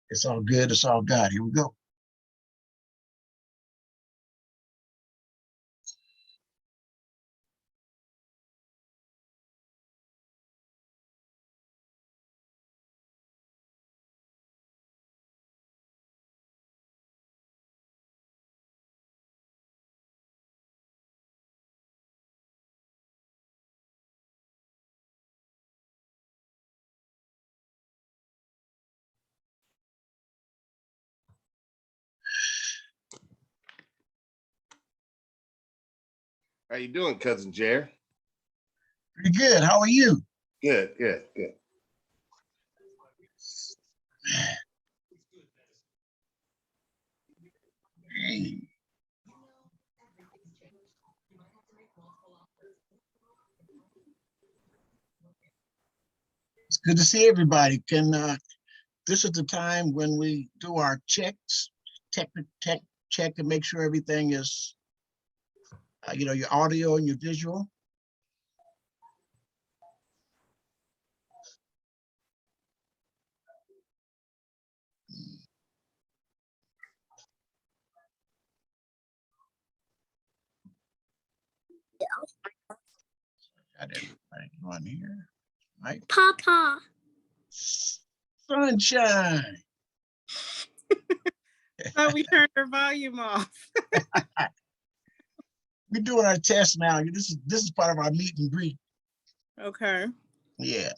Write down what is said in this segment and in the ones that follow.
It's all good. It's all God. Here we go. How you doing, Cousin Jerry? Pretty good. How are you? Good, good, good. Hey. It's good to see everybody. This is the time when we do our checks, tech check to make sure everything is, your audio and your visual. Got everybody on here, right? Papa. Sunshine. So we turned our volume off. We're doing our test now. This is part of our meet and greet. Okay. Yeah.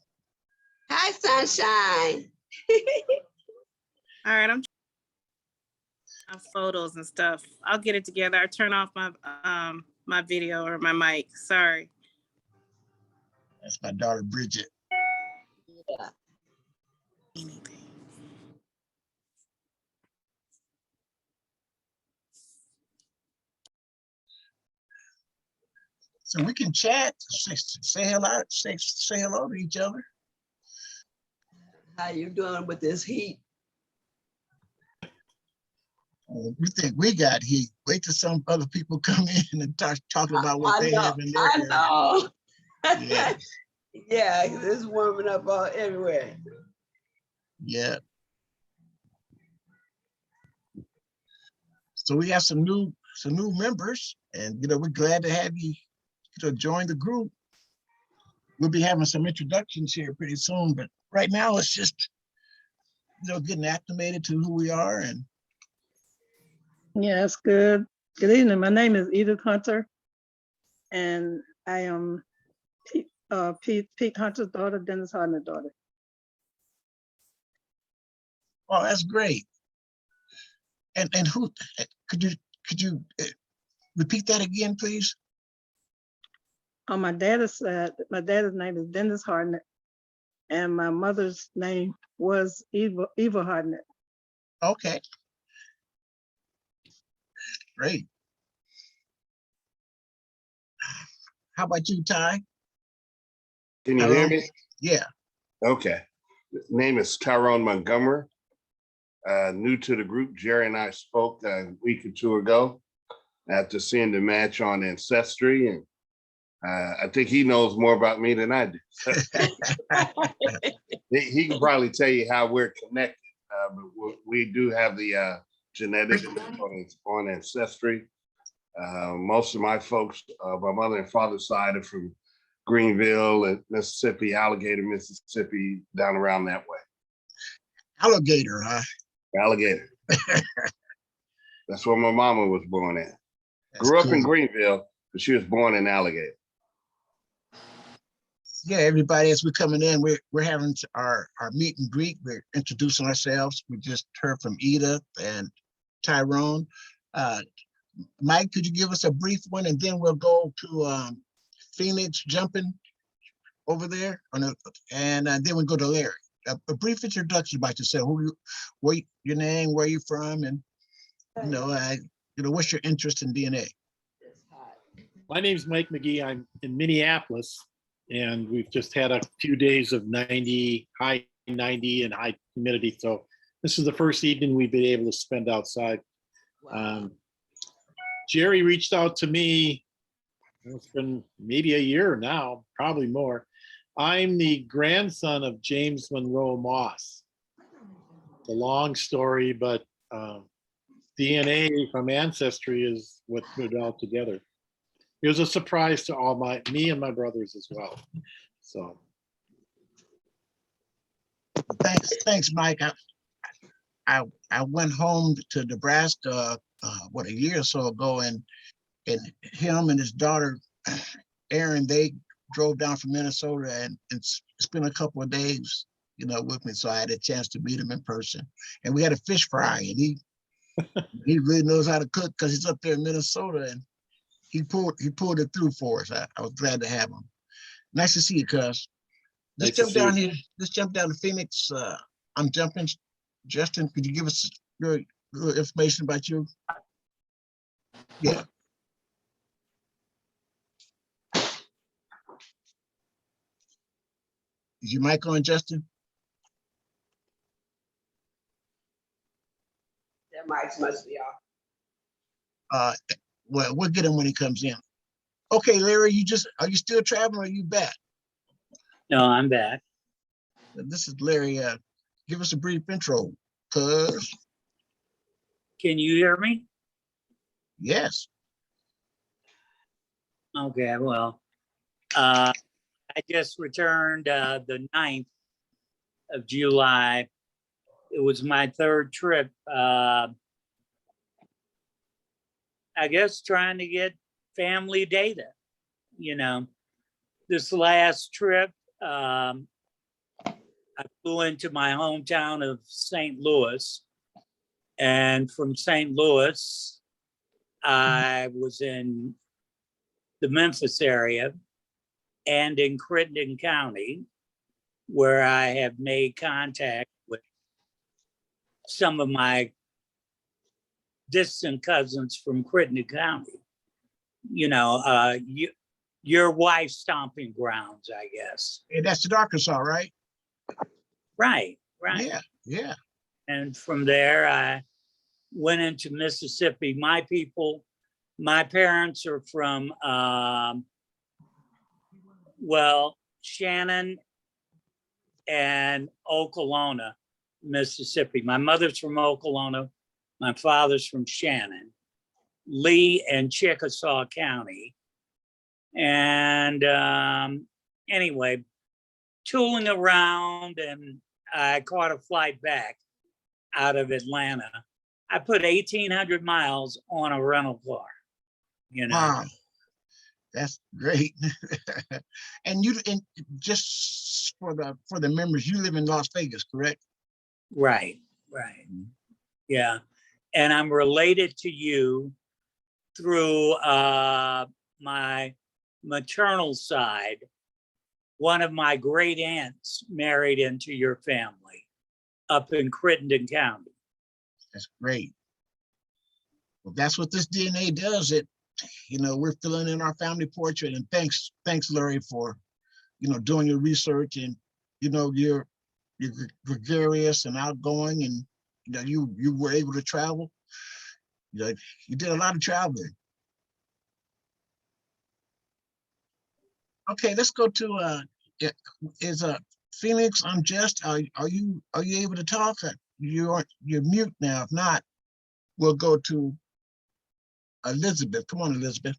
Hi, Sunshine. All right, I'm photos and stuff. I'll get it together. I turn off my my video or my mic. Sorry. That's my daughter Bridget. Yeah. Anything. So we can chat, say hello, say hello to each other. How you doing with this heat? We think we got heat. Wait till some other people come in and talk about what they have in their area. I know. Yeah. Yeah, it's warming up all everywhere. Yeah. So we have some new members, and we're glad to have you join the group. We'll be having some introductions here pretty soon, but right now it's just getting acclimated to who we are. And yeah, it's good. Good evening. My name is Edith Hunter, and I am Pete Hunter's daughter, Dennis Harden's daughter. oh, that's great. And who could you repeat that again, please? On my dad's side, my dad's name is Dennis Harden, and my mother's name was Eva Harden. Okay. Great. How about you, Ty? Can you hear me? Yeah. Okay. Name is Tyrone Montgomery. New to the group. Jerry and I spoke a week or two ago after seeing the match on Ancestry, and I think he knows more about me than I do. He can probably tell you how we're connected, but we do have the genetics on Ancestry. Most of my folks, my mother and father's side, are from Greenville and Mississippi, Alligator, Mississippi, down around that way. Alligator, huh? Alligator. That's where my mama was born at. That's Grew up cool. in Greenville, but she was born in Alligator. Yeah, everybody, as we're coming in, we're having our meet and greet. We're introducing ourselves. We just heard from Edith and Tyrone. Mike, could you give us a brief one, and then we'll go to Phoenix jumping over there, and then we'll go to Larry. A brief introduction about yourself, your name, where you're from, and what's your interest in DNA? My name's Mike McGee. I'm in Minneapolis, and we've just had a few days of high 90 and high humidity. So this is the first evening we've been able to spend outside. Wow. Jerry reached out to me, it's been maybe a year now, probably more. I'm the grandson of James Monroe Moss. a long story, but DNA from Ancestry is what put it all together. It was a surprise to me and my brothers as well. So Thanks, Mike. I went home to Nebraska, a year or so ago, and him and his daughter, Erin, they drove down from Minnesota and spent a couple of days, with me. So I had a chance to meet him in person, and we had a fish fry, and he really knows how to cook because he's up there in Minnesota, and he pulled it through for us. I was glad to have him. Nice to see you, cuz. Let's jump down here. Let's jump down to Phoenix. I'm jumping. Justin, could you give us your little information about you? Yeah. Is your mic on, Justin? Their mics must be off. Well, we'll get him when he comes in. Okay, Larry, are you still traveling or are you back? No, I'm back. This is Larry. Give us a brief intro, cuz. Can you hear me? Yes. Okay, well, I just returned the 9th of July. It was my third trip. I guess trying to get family data, This last trip, I flew into my hometown of St. Louis. And from St. Louis, I was in the Memphis area and in Crittenden County, where I have made contact with some of my distant cousins from Crittenden County. Your wife's stomping grounds, I guess. And that's in Arkansas, right? Right. Yeah. And from there, I went into Mississippi. My parents are from, Shannon and Okolona, Mississippi. My mother's from Okolona. My father's from Shannon, Lee and Chickasaw County. And anyway, tooling around, and I caught a flight back out of Atlanta. I put 1,800 miles on a rental car, Wow. That's great. And just for the members, you live in Las Vegas, correct? Right. Yeah. And I'm related to you through my maternal side. One of my great aunts married into your family up in Crittenden County. That's great. Well, that's what this DNA does. We're filling in our family portrait, and thanks, Larry, for, doing your research, and, you're gregarious and outgoing, and, you were able to travel. You did a lot of traveling. Okay, let's go to, is Phoenix Unjust? Are you able to talk? You're mute now. If not, we'll go to Elizabeth. Come on, Elizabeth.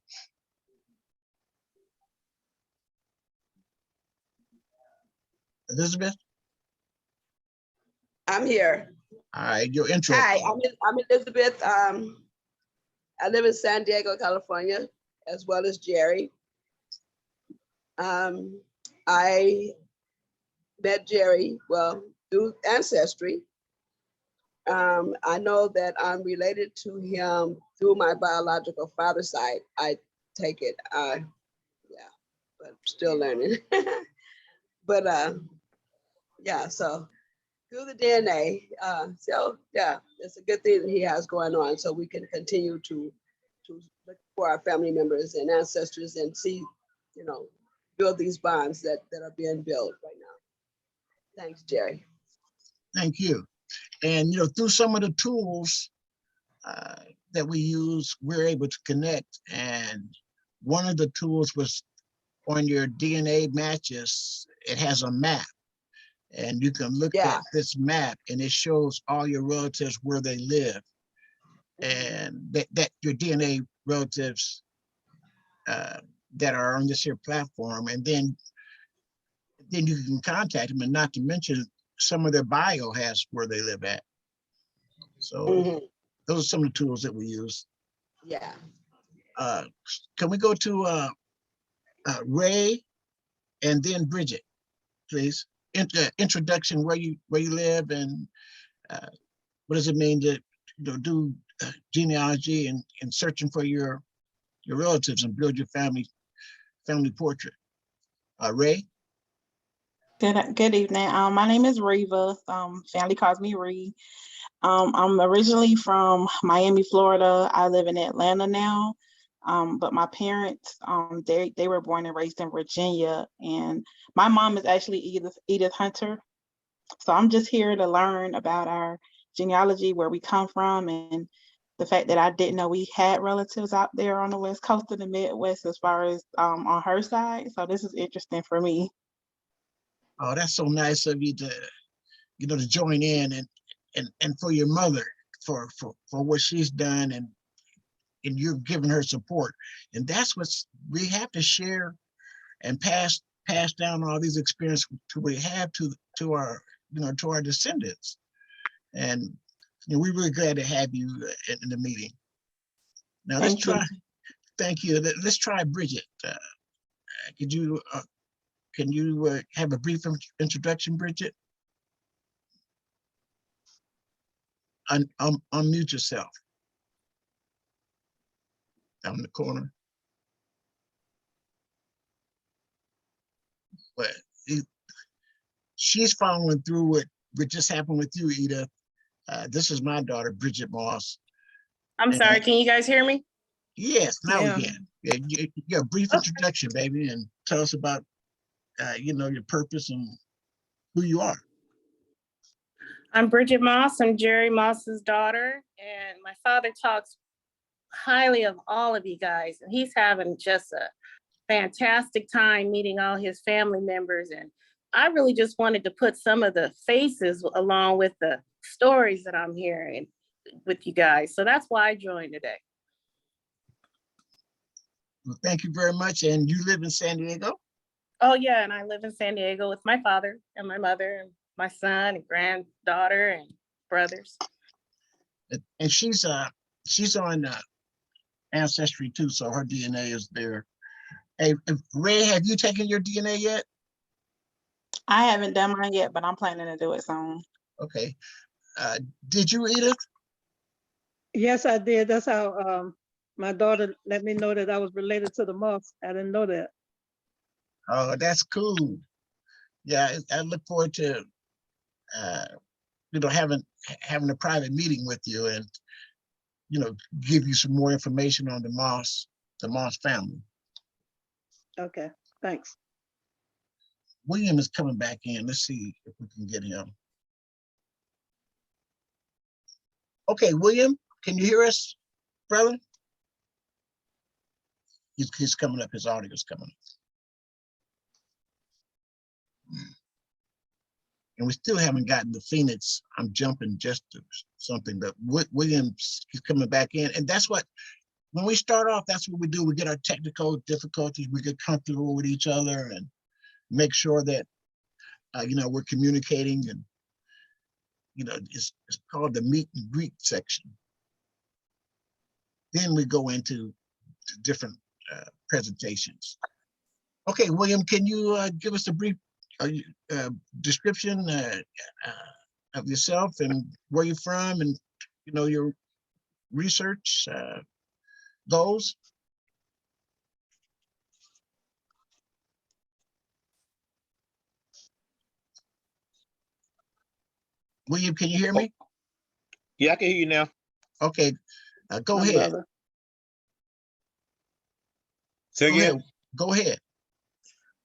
Elizabeth? I'm here. All right, your intro. Hi, I'm Elizabeth. I live in San Diego, California, as well as Jerry. I met Jerry, through Ancestry. I know that I'm related to him through my biological father's side. I take it, but still learning. But so through the DNA, it's a good thing that he has going on, so we can continue to look for our family members and ancestors and see, build these bonds that are being built right now. Thanks, Jerry. Thank you. And, through some of the tools that we use, we're able to connect. And one of the tools was on your DNA matches, it has a map. And you can look Yeah. at this map and it shows all your relatives where they live. And that your DNA relatives that are on this here platform. And then you can contact them, and not to mention some of their bio has where they live at. So Mhm. those are some of the tools that we use. Yeah. Can we go to Ray and then Bridget, please? Introduction, where you live, and what does it mean to do genealogy and searching for your relatives and build your family portrait. Ray? Good evening. My name is Reva. Family calls me Ree. I'm originally from Miami, Florida. I live in Atlanta now. But my parents, they were born and raised in Virginia, and my mom is actually Edith Hunter. So I'm just here to learn about our genealogy, where we come from, and the fact that I didn't know we had relatives out there on the West Coast of the Midwest as far as on her side. So this is interesting for me. Oh, that's so nice of you to, to join in, and for your mother, for what she's done, and you've given her support. And that's what we have to share and pass down all these experiences we have to our, to our descendants. And we're really glad to have you in the meeting. Now let's try. Thank you. Let's try Bridget. Can you have a brief introduction, Bridget? Unmute yourself. Down in the corner. But she's following through what just happened with you, Edith. This is my daughter, Bridget Moss. I'm sorry, can you guys hear me? Yes, now Yeah. we can. Yeah, a brief introduction, baby, and tell us about your purpose and who you are. I'm Bridget Moss. I'm Jerry Moss's daughter, and my father talks highly of all of you guys, and he's having just a fantastic time meeting all his family members. And I really just wanted to put some of the faces along with the stories that I'm hearing with you guys. So that's why I joined today. Well, thank you very much. And you live in San Diego? Oh yeah, and I live in San Diego with my father and my mother and my son and granddaughter and brothers. And she's on Ancestry too, so her DNA is there. Hey, Ray, have you taken your DNA yet? I haven't done mine yet, but I'm planning to do it soon. Okay. Did you, Edith? Yes, I did. That's how my daughter let me know that I was related to the Moss. I didn't know that. Oh, that's cool. Yeah, I look forward to having a private meeting with you and give you some more information on the Moss family. Okay, thanks. William is coming back in. Let's see if we can get him. Okay, William, can you hear us, brother? He's coming up. His audio's coming up. And we still haven't gotten the Phoenix. I'm jumping just to something, but Williams, he's coming back in. And that's what, when we start off, that's what we do. We get our technical difficulties. We get comfortable with each other and make sure that, we're communicating. And, it's called the meet and greet section. Then we go into different presentations. Okay, William, can you give us a brief description of yourself and where you're from and your research goals? William, can you hear me? Yeah, I can hear you now. Okay, go My ahead. brother. Say again. Go ahead.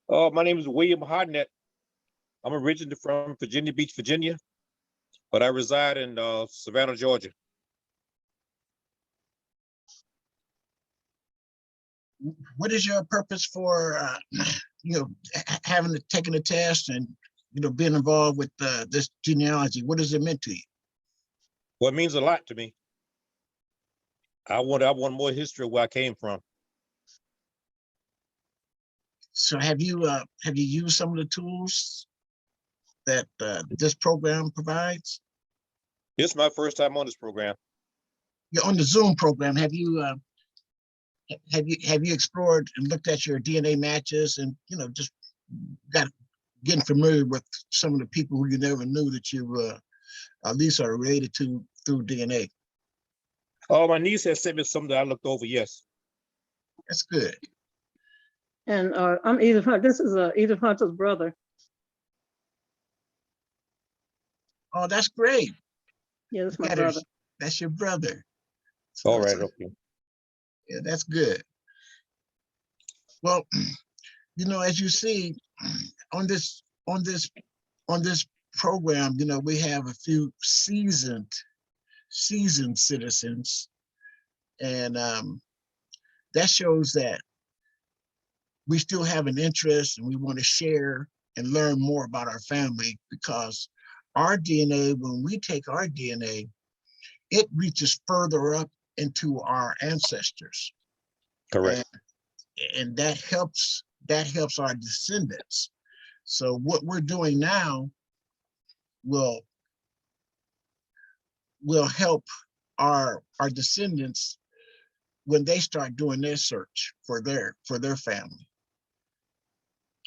My name is William Hartnett. I'm originally from Virginia Beach, Virginia, but I reside in Savannah, Georgia. What is your purpose for taking a test and being involved with this genealogy? What does it mean to you? Well, it means a lot to me. I want more history of where I came from. So have you used some of the tools that this program provides? This is my first time on this program. You're on the Zoom program. Have you explored and looked at your DNA matches and just getting familiar with some of the people who you never knew that you at least are related to through DNA? Oh, my niece has sent me something that I looked over. Yes. That's good. And I'm Edith Hunter. This is Edith Hunter's brother. Oh, that's great. Yeah, that's my That brother. that's your brother. So All right. Okay. yeah, that's good. Well, as you see on this program, we have a few seasoned citizens, and that shows that we still have an interest and we want to share and learn more about our family, because our DNA, when we take our DNA, it reaches further up into our ancestors. Correct. And that helps our descendants. So what we're doing now will help our descendants when they start doing their search for their family.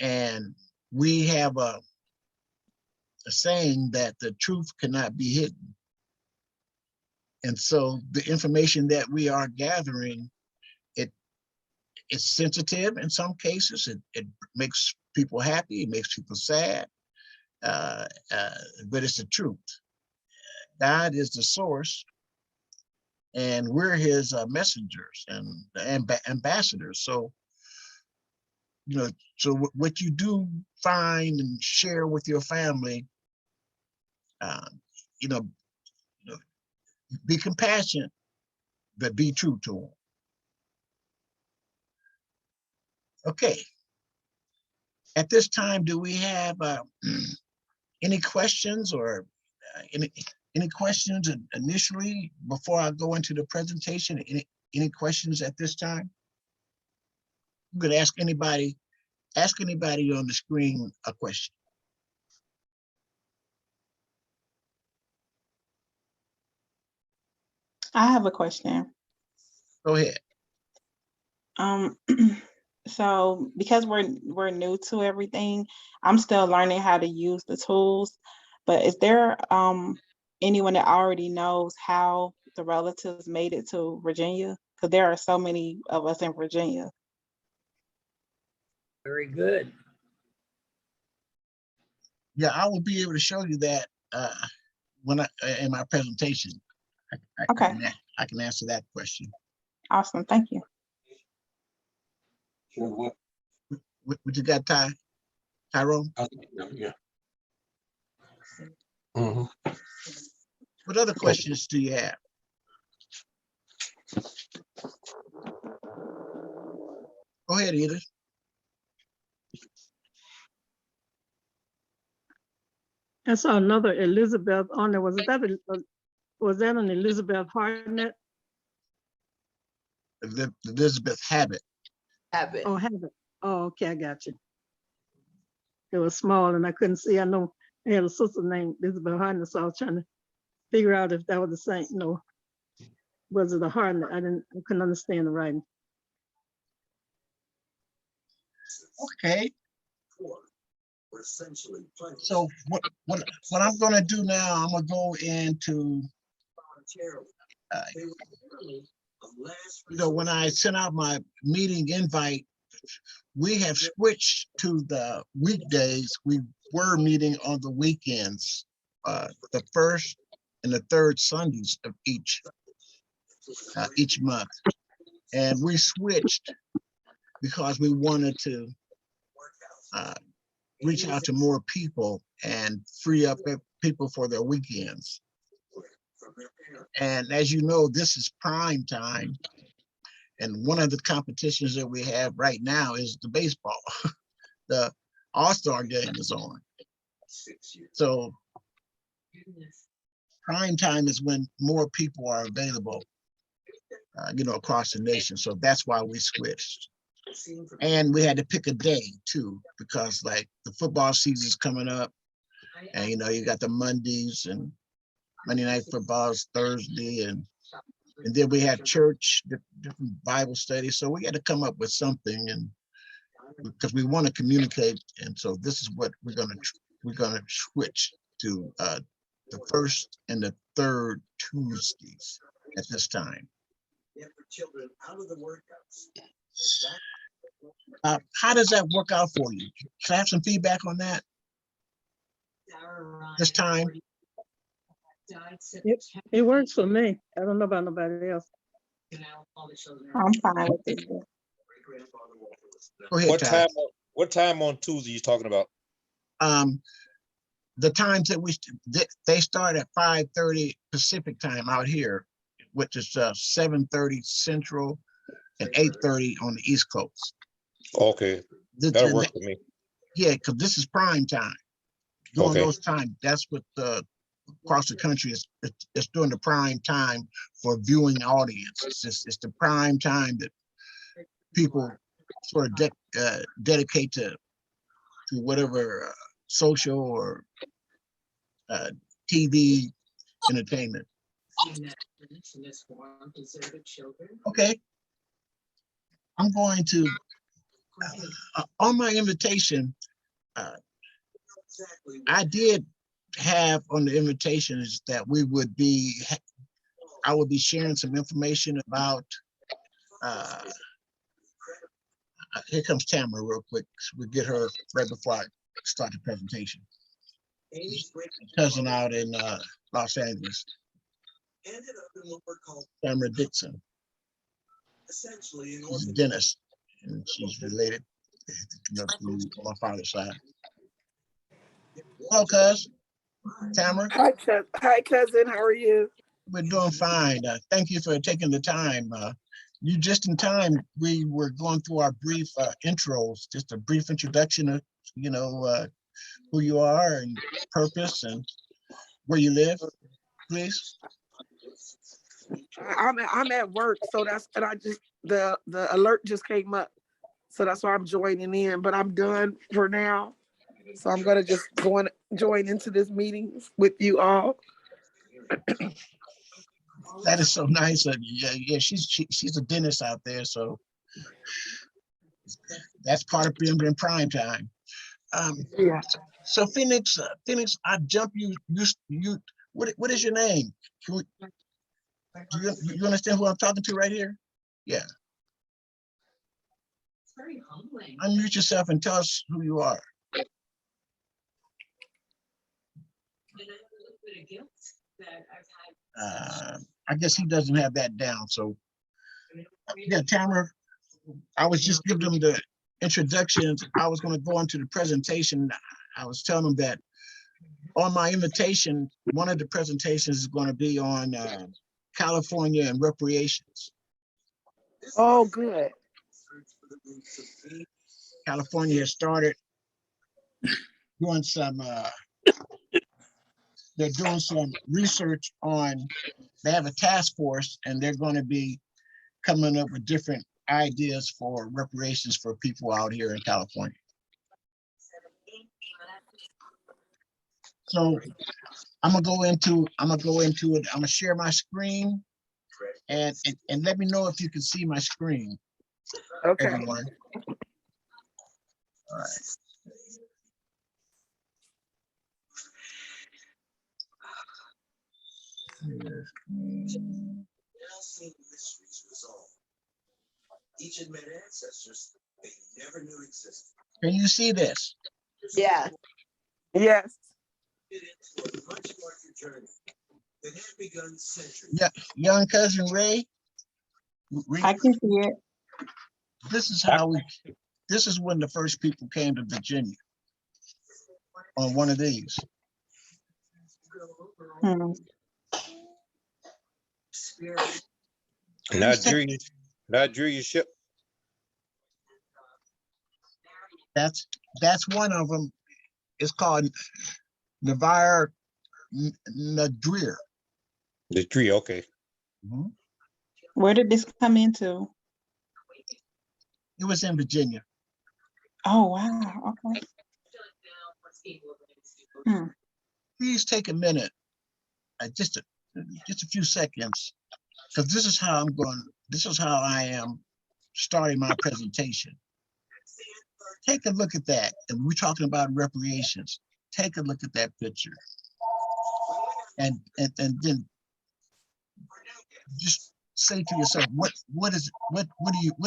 And we have a saying that the truth cannot be hidden. And so the information that we are gathering, it's sensitive in some cases. It makes people happy, it makes people sad, but it's the truth. God is the source, and we're his messengers and ambassadors. So, what you do find and share with your family, be compassionate, but be true to them. Okay. At this time, do we have any questions or any questions initially before I go into the presentation? Any questions at this time? You could ask anybody on the screen a question. I have a question. Go ahead. So because we're new to everything, I'm still learning how to use the tools. But is there anyone that already knows how the relatives made it to Virginia? Because there are so many of us in Virginia. Very good. Yeah, I will be able to show you that when in my presentation. Okay. I can answer that question. Awesome. Thank you. What you got, Tyrone? Yeah. What other questions do you have? Go ahead, Edith. I saw another Elizabeth on there. Was that an Elizabeth Hartnett? Elizabeth Habit. Habit. Oh, Habit. Oh, okay, I got you. It was small and I couldn't see. I know I had a sister named Elizabeth Hartnett, so I was trying to figure out if that was the same. No, was it a Hartnett? I couldn't understand the writing. Okay. So what I'm going to do now, I'm going to go into, when I sent out my meeting invite, we have switched to the weekdays. We were meeting on the weekends, the first and the third Sundays of each month. And we switched because we wanted to reach out to more people and free up people for their weekends. And as you know, this is prime time. And one of the competitions that we have right now is the baseball. The All-Star game is on. So prime time is when more people are available, across the nation. So that's why we switched. And we had to pick a day too, because like the football season's coming up, and you got the Mondays, and Monday night football is Thursday, and then we had church, different Bible studies. So we had to come up with something, and because we want to communicate. And so this is what we're gonna switch to, the first and the third Tuesdays at this time. How does that work out for you? Can I have some feedback on that this time? It works for me. I don't know about nobody else. I'm fine with it. Go ahead, Ty. What time on Tuesday you talking about? The times that they start at 5:30 Pacific time out here, which is 7:30 Central and 8:30 on the East Coast. Okay, that'll work for me. Yeah, because this is prime time. During Okay. those times, that's what across the country it's during the prime time for viewing audience. It's the prime time that people sort of dedicate to whatever social or TV entertainment. Okay. I'm going to, on my invitation, I did have on the invitation is that I would be sharing some information about, here comes Tamara real quick. We'll get her right before I start the presentation. Cousin out in Los Angeles. Tamara Dixon. She's a dentist, and she's related to my father's side. Hello, cuz. Tamara. Hi, cousin. How are you? We're doing fine. Thank you for taking the time. You just in time. We were going through our brief intros, just a brief introduction of, who you are and purpose and where you live, please. I'm at work, so and I just the alert just came up, so that's why I'm joining in. But I'm done for now, so I'm gonna just join into this meeting with you all. That is so nice. Yeah, she's a dentist out there, so that's part of being in prime time. Yeah. So Phoenix, I jump you. What is your name? Do you understand who I'm talking to right here? Yeah. It's very humbling. Unmute yourself and tell us who you are. I guess he doesn't have that down. So yeah, Tamara, I was just giving them the introductions. I was going to go into the presentation. I was telling them that on my invitation, one of the presentations is going to be on California and reparations. Oh, good. California has started doing some, they're doing some research on, they have a task force, and they're going to be coming up with different ideas for reparations for people out here in California. So I'm gonna go into it. I'm gonna share my screen, and let me know if you can see my screen. Okay. Everyone. All right. Ancient men ancestors they never knew existed. Can you see this? Yeah. Yes. Yeah, young cousin Ray. I can see it. This is how this is when the first people came to Virginia on one of these. Nigeria ship. That's one of them. it's called Navarre Nadrir. The tree, okay. Mhm. Where did this come into? It was in Virginia. Oh, wow, okay. Hmm. Please take a minute, just a few seconds, because this is how I am starting my presentation. Take a look at that. And we're talking about reparations. Take a look at that picture. And then just say to yourself, what's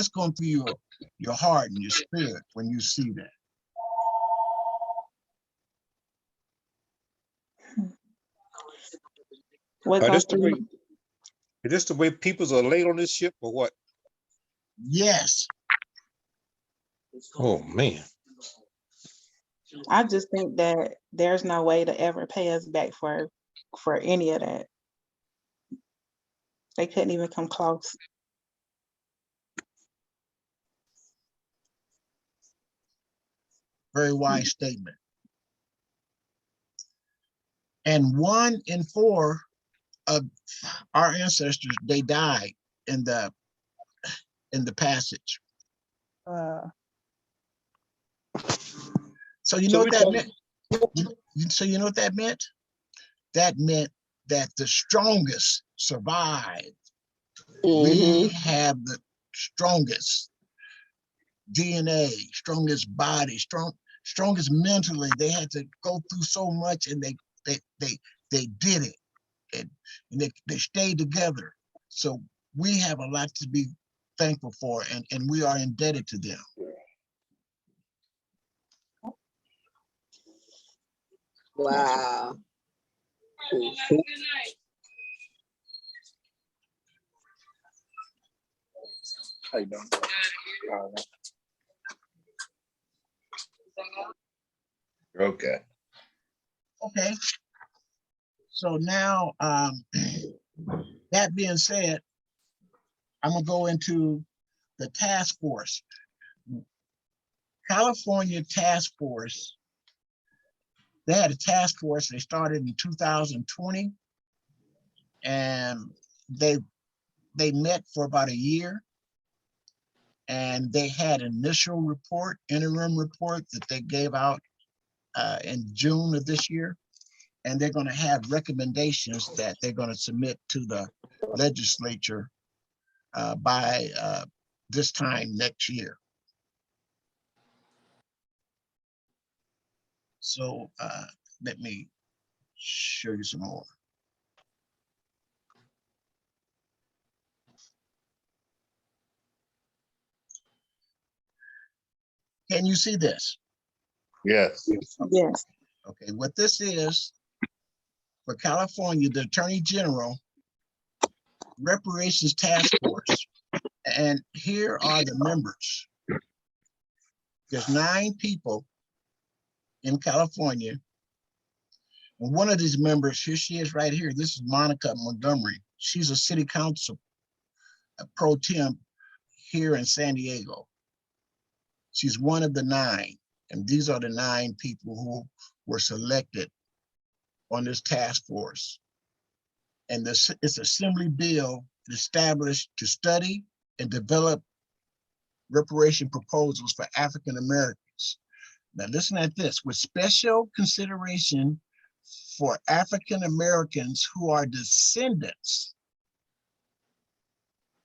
going through your heart and your spirit when you see that? What Is goes this the way, through? is this the way peoples are laid on this ship or what? Yes. Oh, man. I just think that there's no way to ever pay us back for any of that. They couldn't even come close. Very wise statement. And 1 in 4 of our ancestors, they died in the passage. So you know what that meant? So you know what that meant? That meant that the strongest survived. We have the strongest DNA, strongest body, strongest mentally. They had to go through so much, and they did it, and they stayed together. So we have a lot to be thankful for, and we are indebted to them. Wow. How you doing? Okay. Okay. So now, that being said, I'm gonna go into the task force. California Task Force. They had a task force. They started in 2020, and they met for about a year, and they had an initial report, interim report that they gave out in June of this year, and they're going to have recommendations that they're going to submit to the legislature by this time next year. So let me show you some more. Can you see this? Yes. Yes. Okay, what this is for California, the Attorney General Reparations Task Force. And here are the members. There's 9 people in California. And one of these members, here she is right here. This is Monica Montgomery. She's a city council pro tem here in San Diego. She's one of the 9. And these are the 9 people who were selected on this task force. And this assembly bill established to study and develop reparation proposals for African Americans. Now listen at this, with special consideration for African Americans who are descendants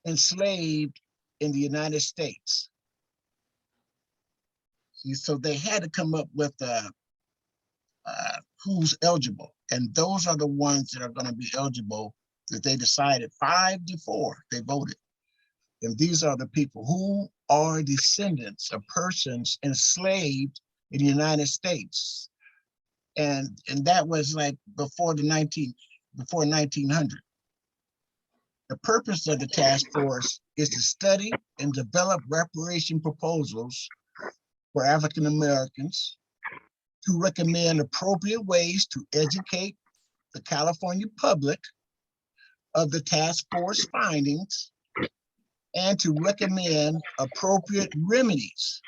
enslaved in the United States. See, so they had to come up with who's eligible. And those are the ones that are going to be eligible that they decided 5-4, they voted. And these are the people who are descendants of persons enslaved in the United States. And that was like before 1900. The purpose of the task force is to study and develop reparation proposals for African Americans, to recommend appropriate ways to educate the California public of the task force findings, and to recommend appropriate remedies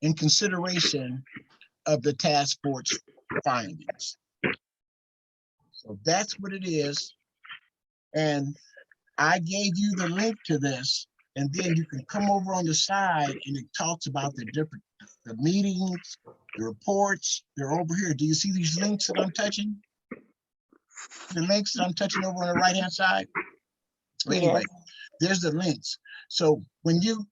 in consideration of the task force findings. So that's what it is. And I gave you the link to this, and then you can come over on the side and it talks about the meetings, the reports. They're over here. Do you see these links that I'm touching? The links that I'm touching over on the right-hand side? Well, anyway, there's the links. So when you,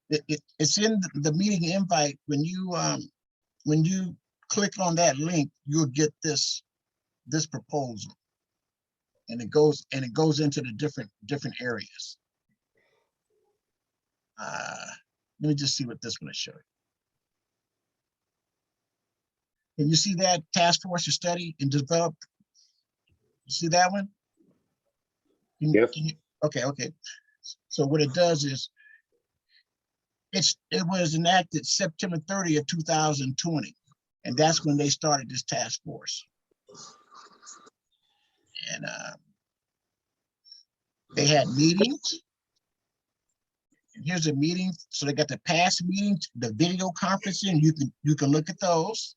it's in the meeting invite. When you click on that link, you'll get this proposal, and it goes into the different areas. Let me just see what this one is showing. Can you see that task force to study and develop? You see that one? Yes. Okay. So what it does is it was enacted September 30th, 2020. And that's when they started this task force. And they had meetings. And here's a meeting. So they got the past meetings, the video conferencing. You can look at those.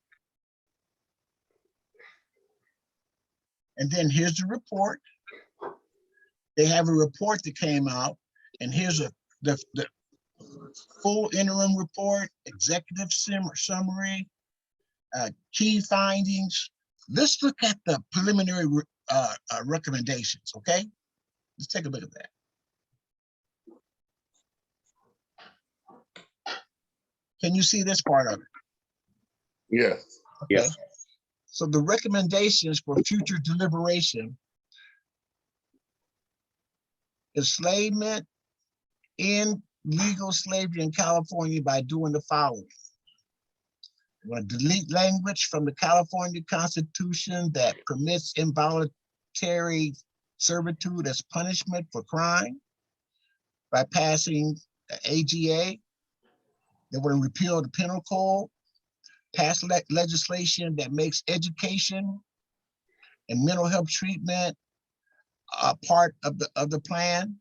And then here's the report. They have a report that came out, and here's the full interim report, executive summary, key findings. Let's look at the preliminary recommendations, okay? Let's take a look at that. Can you see this part of it? Yes. Okay. Yes. So the recommendations for future deliberation: enslavement, end legal slavery in California by doing the following. We're going to delete language from the California Constitution that permits involuntary servitude as punishment for crime by passing the AGA. They want to repeal the penal code, pass legislation that makes education and mental health treatment a part of the plan,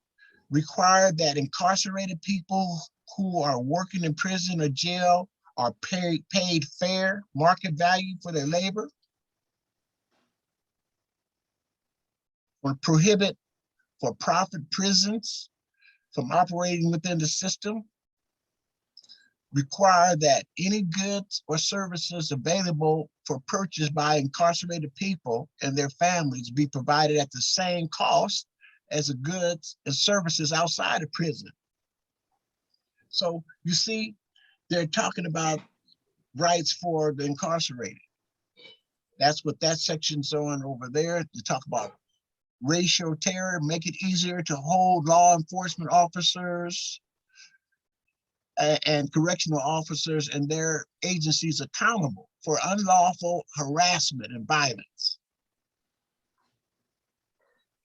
require that incarcerated people who are working in prison or jail are paid fair market value for their labor, or prohibit for-profit prisons from operating within the system, require that any goods or services available for purchase by incarcerated people and their families be provided at the same cost as the goods and services outside of prison. So you see, they're talking about rights for the incarcerated. That's what that section's on over there. To talk about racial terror, make it easier to hold law enforcement officers and correctional officers and their agencies accountable for unlawful harassment and violence.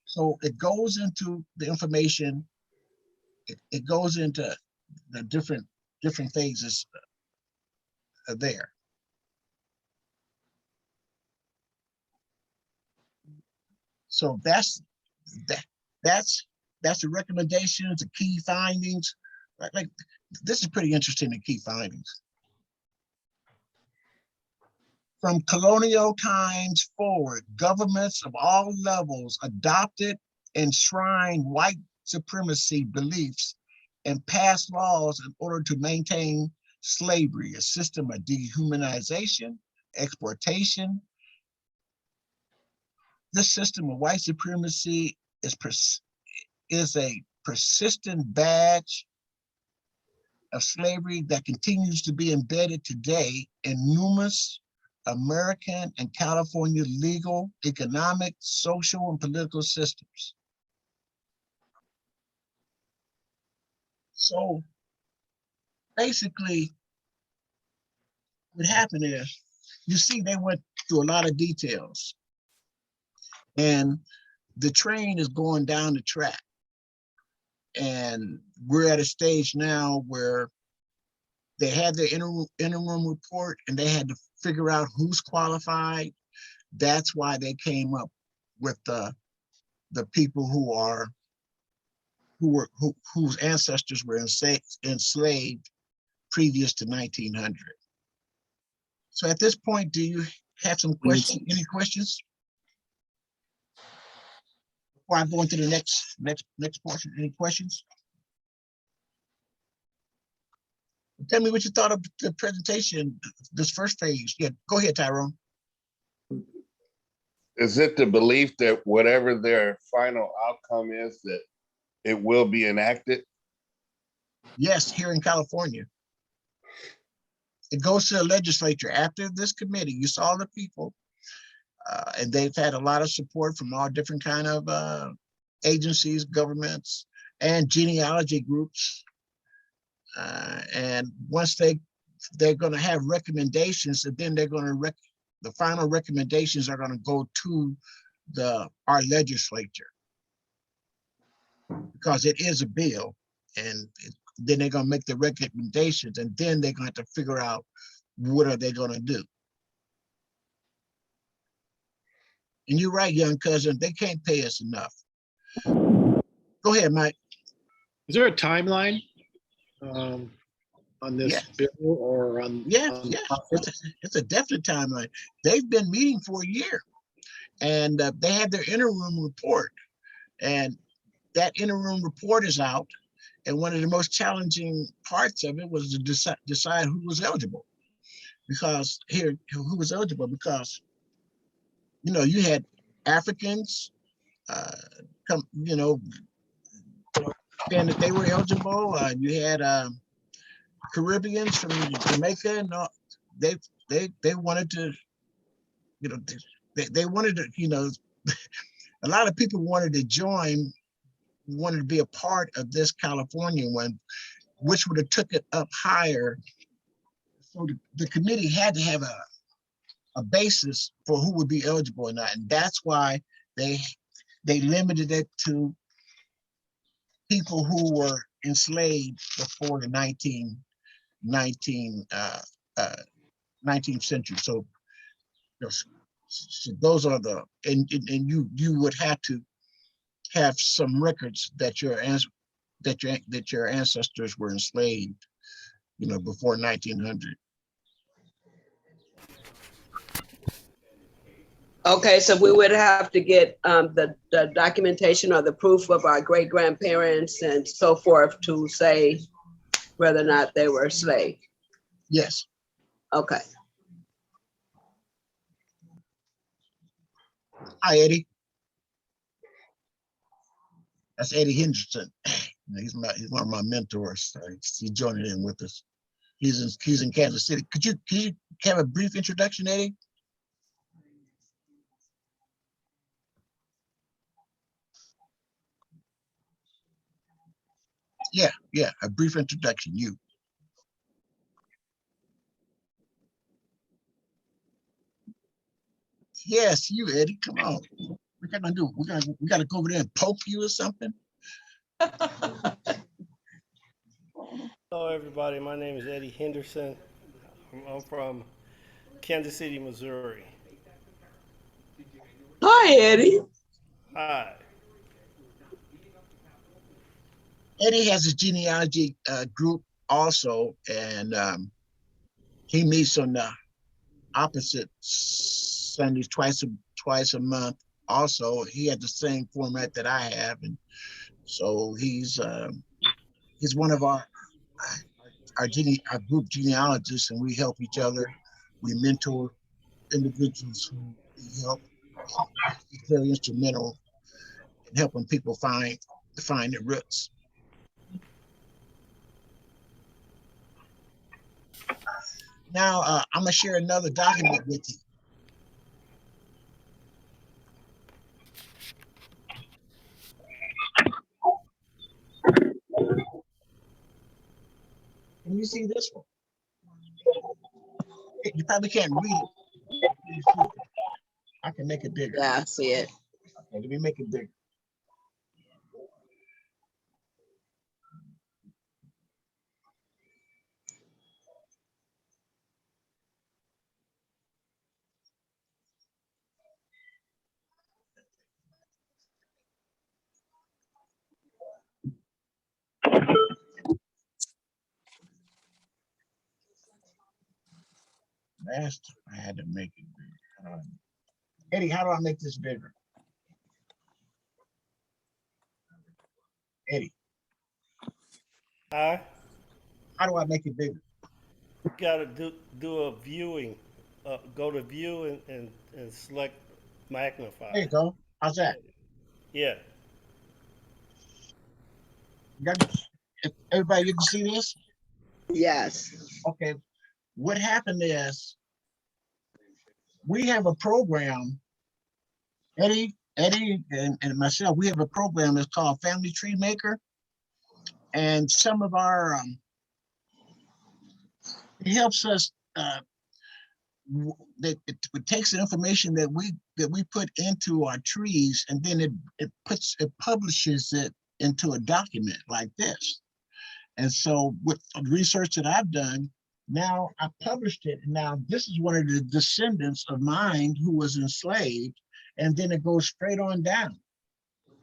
So it goes into the information, it goes into the different phases there. So that's the recommendations, the key findings. Like this is pretty interesting, the key findings. From colonial times forward, governments of all levels adopted and enshrined white supremacy beliefs and passed laws in order to maintain slavery, a system of dehumanization, exploitation. This system of white supremacy is a persistent badge of slavery that continues to be embedded today in numerous American and California legal, economic, social, and political systems. So basically, what happened is, you see, they went through a lot of details, and the train is going down the track. And we're at a stage now where they had their interim report and they had to figure out who's qualified. That's why they came up with the people whose ancestors were enslaved previous to 1900. So at this point, do you have some questions, any questions? Before I go into the next portion, any questions? Tell me what you thought of the presentation, this first phase. Yeah, go ahead, Tyrone. Is it the belief that whatever their final outcome is, that it will be enacted? Yes, here in California. It goes to the legislature after this committee. You saw the people, and they've had a lot of support from all different kind of agencies, governments, and genealogy groups. And once they're going to have recommendations, and then they're going to the final recommendations are going to go to our legislature, because it is a bill, and then they're going to make the recommendations, and then they're going to have to figure out what are they going to do. And you're right, young cousin, they can't pay us enough. Go ahead, Mike. Is there a timeline on this bill or on? Yeah, on yeah, it's a definite timeline. They've been meeting for a year, and they had their interim report, and that interim report is out. And one of the most challenging parts of it was to decide who was eligible, because who was eligible, because you had Africans saying that they were eligible. You had Caribbeans from Jamaica, and they wanted to, they wanted to, a lot of people wanted to be a part of this California one, which would have took it up higher. So the committee had to have a basis for who would be eligible or not, and that's why they limited it to people who were enslaved before the 19th century. So those are and you would have to have some records that your ancestors were enslaved, before 1900. Okay, so we would have to get the documentation or the proof of our great grandparents and so forth to say whether or not they were slaves. Yes. Okay. Hi, Eddie. That's Eddie Henderson. He's one of my mentors. He's joining in with us. He's in Kansas City. Can you have a brief introduction, Eddie? Yeah, a brief introduction. You. Yes, you, Eddie. Come on. What you gonna do? We gotta go over there and poke you or something? Hello, everybody. My name is Eddie Henderson. I'm from Kansas City, Missouri. Hi, Eddie. Hi. Eddie has a genealogy group also, and he meets on the opposite Sundays twice a month. Also, he had the same format that I have, and so he's one of our group genealogists, and we help each other. We mentor individuals who need help. It's very instrumental in helping people find their roots. Now, I'm gonna share another document with you. Can you see this one? You probably can't read it. I can make it bigger. Yeah, I see it. Okay, let me make it bigger. asked if I had to make it bigger. Eddie, how do I make this bigger? Eddie, I how do I make it bigger? gotta do a viewing. Go to view and select magnify. There you go. How's that? Yeah. Everybody, you can see this? Yes. Okay. What happened is we have a program, Eddie and myself, we have a program that's called Family Tree Maker. And some of our, it helps us, it takes the information that we put into our trees, and then it publishes it into a document like this. And so with the research that I've done, now I published it. Now this is one of the descendants of mine who was enslaved, and then it goes straight on down.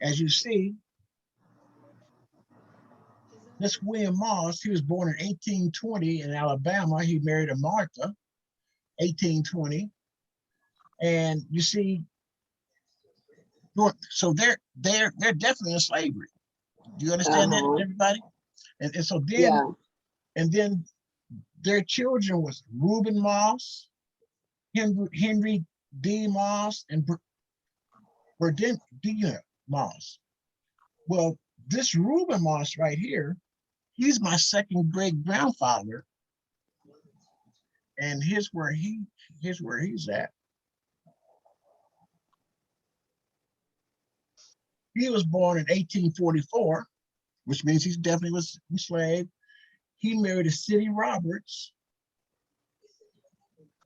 As you see, this William Moss, he was born in 1820 in Alabama. He married a Martha, 1820. And you see, so they're definitely in slavery. Do you understand that, everybody? And so then, Yeah. and then their children was Reuben Moss, Henry D. Moss, and Virginia Moss. Well, this Reuben Moss right here, he's my second great grandfather, and here's where he's at. He was born in 1844, which means he definitely was enslaved. He married a City Roberts,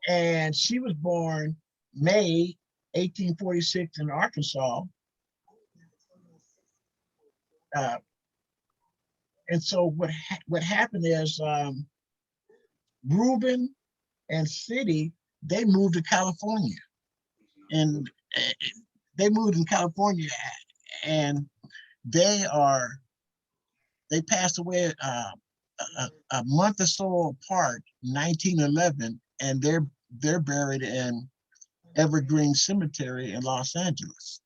and she was born May 1846 in Arkansas. And so what happened is Reuben and City, they moved to California, and they moved in California, and they passed away a month or so apart, 1911, and they're buried in Evergreen Cemetery in Los Angeles.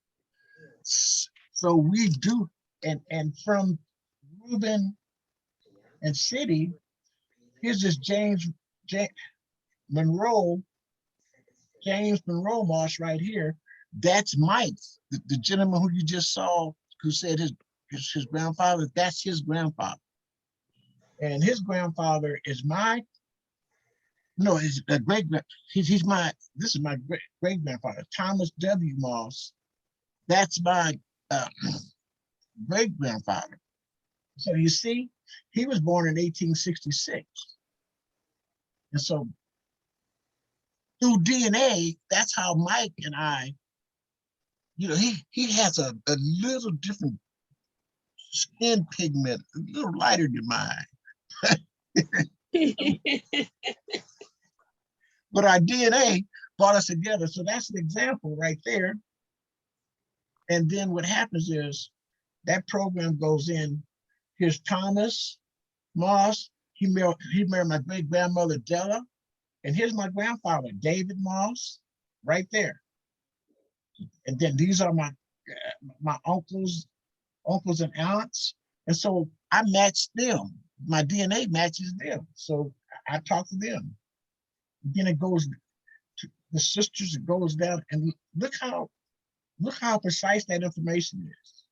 So we do, and from Reuben and City, here's this James Monroe Moss right here. That's Mike, the gentleman who you just saw, who said his grandfather. That's his grandfather, and his grandfather is he's a great. This is my great grandfather, Thomas W. Moss. That's my great grandfather. So you see, he was born in 1866, and so through DNA, that's how Mike and I, he has a little different skin pigment, a little lighter than mine. But our DNA brought us together. So that's an example right there. And then what happens is that program goes in. Here's Thomas Moss. He married my great grandmother Della. And here's my grandfather, David Moss, right there. And then these are my uncles and aunts. And so I matched them. My DNA matches them. So I talk to them. Then it goes to the sisters, it goes down, and look how precise that information is.